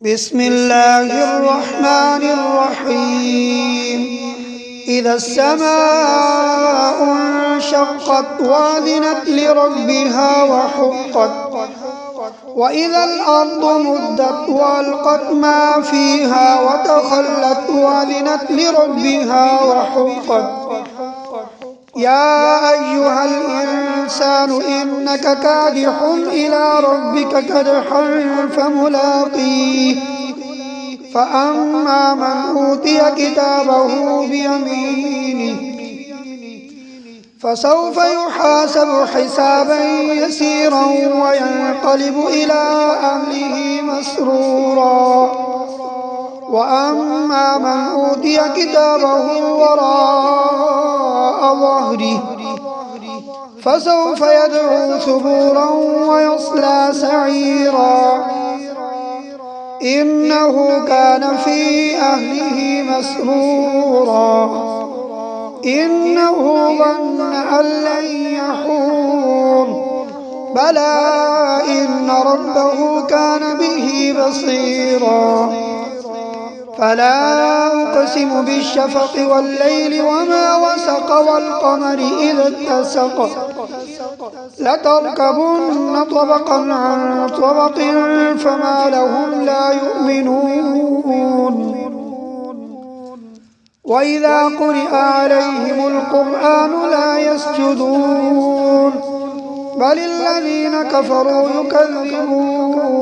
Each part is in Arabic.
بسم الله الرحمن الرحيم. إذا السماء انشقت وأذنت لربها وحقت وإذا الأرض مدت وألقت ما فيها وتخلت وأذنت لربها وحقت. يا أيها الإنسان إنك كادح إلى ربك كدحا فملاقيه. فأما من أوتي كتابه بيمينه فسوف يحاسب حسابا يسيرا وينقلب إلى أهله مسرورا. وأما من أوتي كتابه وراء ظهره فسوف يدعو ثبورا ويصلى سعيرا. إنه كان في أهله مسرورا. إنه ظن أن لن يحور. بلى إن ربه كان به بصيرا. فلا أقسم بالشفق والليل وما وسق والقمر إذا اتسق. لتركبن طبقا عن طبق فما لهم لا يؤمنون. وإذا قرئ عليهم القرآن لا يسجدون بل الذين كفروا يكذبون.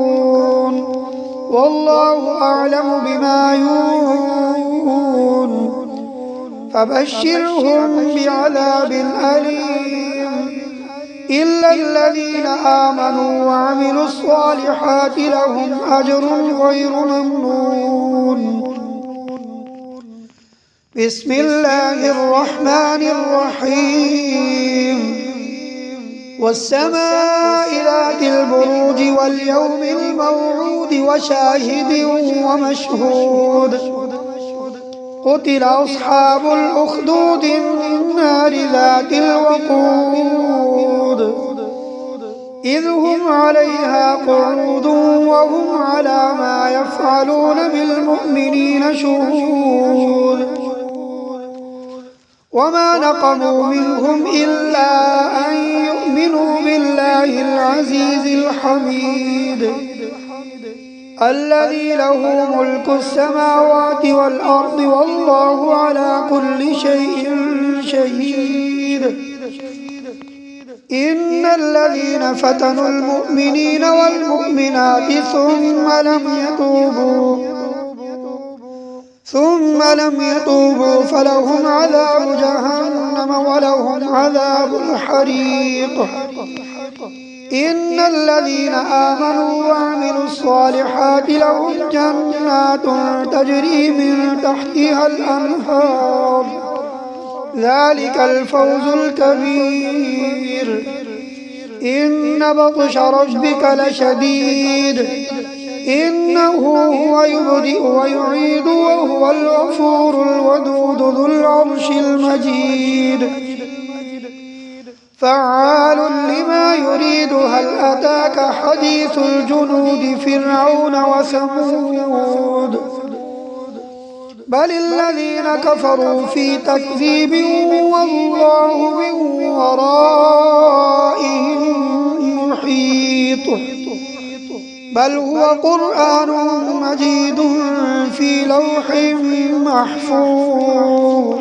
والله أعلم بما يوعون. فبشرهم بعذاب أليم إلا الذين آمنوا وعملوا الصالحات لهم أجر غير ممنون. بسم الله الرحمن الرحيم. والسماء ذات البروج واليوم الموعود وشاهد ومشهود. قتل أصحاب الأخدود النار ذات الوقود إذ هم عليها قعود وهم على ما يفعلون بالمؤمنين شهود. وما نقموا منهم إلا أن يؤمنوا بالله العزيز الحميد الذي له ملك السماوات والأرض والله على كل شيء شهيد. إن الذين فتنوا المؤمنين والمؤمنات ثم لم يتوبوا فلهم عذاب جهنم ولهم عذاب الحريق. إن الذين آمنوا وعملوا الصالحات لهم جنات تجري من تحتها الأنهار ذلك الفوز الكبير. إن بطش ربك لشديد إنه هو يبدئ ويعيد وهو الغفور الودود ذو العرش المجيد. فعال لما يريد. هل أتاك حديث الجنود فرعون وثمود بل الذين كفروا في تكذيب والله من ورائهم محيط. بل هو قرآن مجيد في لوح محفوظ.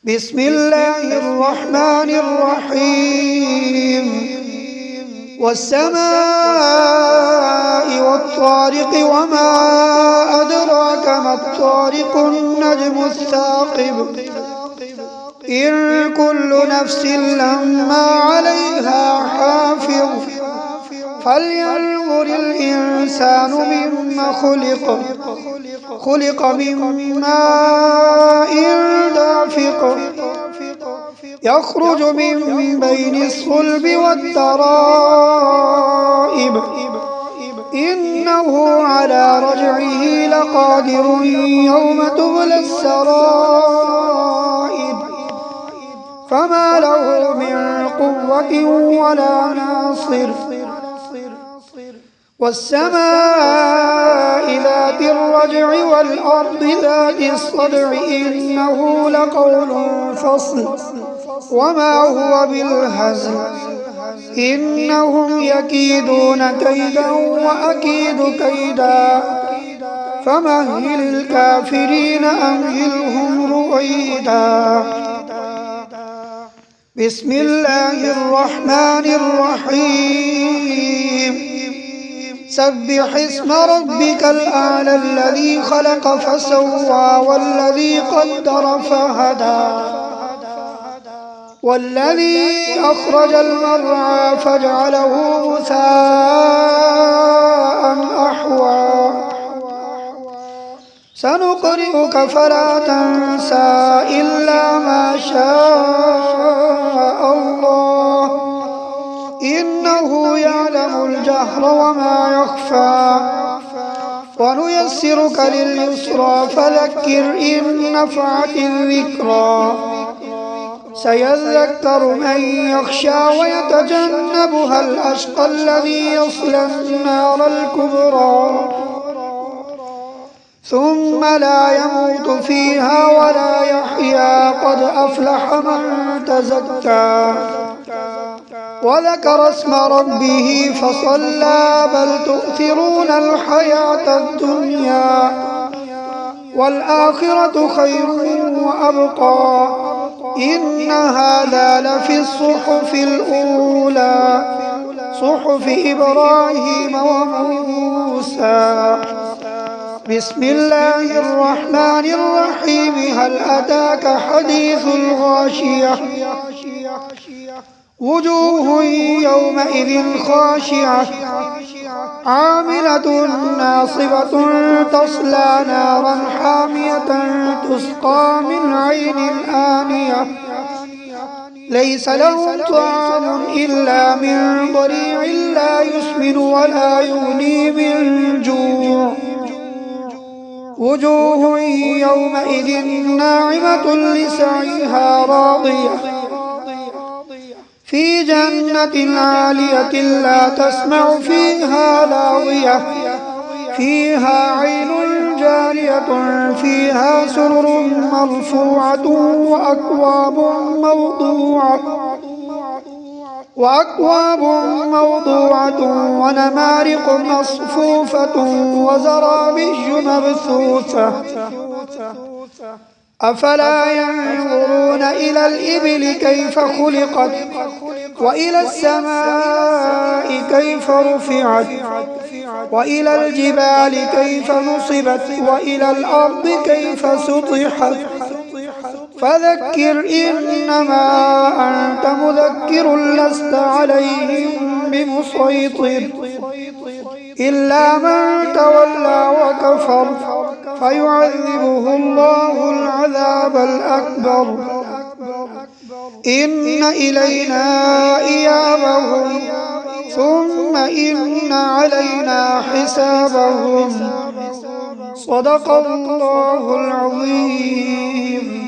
بسم الله الرحمن الرحيم. والسماء والطارق وما أدراك ما الطارق النجم الثاقب. إن كل نفس لما عليها حافظ. فلينظر الإنسان مما خلق من ماء دافق يخرج من بين الصلب والترائب. إنه على رجعه لقادر يوم تبلى السرائر. فما له من قوة ولا ناصر. والسماء ذات الرجع والأرض ذات الصدع إنه لقول فصل وما هو بالهزل إنهم يكيدون كيدا وأكيد كيدا فمهل الكافرين أمهلهم رويدا. بسم الله الرحمن الرحيم. سبح اسم ربك الأعلى الذي خلق فسوى والذي قدر فهدى والذي أخرج المرعى فجعله غثاء أحوى سنقرئك فلا تنسى إلا ما شاء الله إنه يعلم الجهر وما يخفى ونيسرك لليسرى فذكر إن نفعت الذكرى سيذكر من يخشى ويتجنبها الأشقى الذي يصلى النار الكبرى ثم لا يموت فيها ولا يحيا قد أفلح من تزكى وذكر اسم ربه فصلى بل تؤثرون الحياة الدنيا والآخرة خير وأبقى إن هذا لفي الصحف الأولى صحف إبراهيم وموسى. بسم الله الرحمن الرحيم. هل أتاك حديث الغاشية وجوه يومئذ خاشعة عاملة ناصبة تصلى نارا حامية تسقى من عين آنية ليس لهم طعام إلا من ضريع لا يسمن ولا يغني من جوع وجوه يومئذ ناعمة لسعيها راضية في جنة عالية لا تسمع فيها لاغية فيها عين جارية فيها سرر مرفوعة وأكواب موضوعة ونمارق مصفوفة وزرابي مبثوثة أفلا ينظرون إلى الإبل كيف خلقت وإلى السماء كيف رفعت وإلى الجبال كيف نصبت وإلى الأرض كيف سطحت فذكر إنما أنت مذكر لست عليهم بمسيطر إلا من تولى وكفر فيعذبه الله العذاب الأكبر إن إلينا إيابهم ثم إن علينا حسابهم صدق الله العظيم.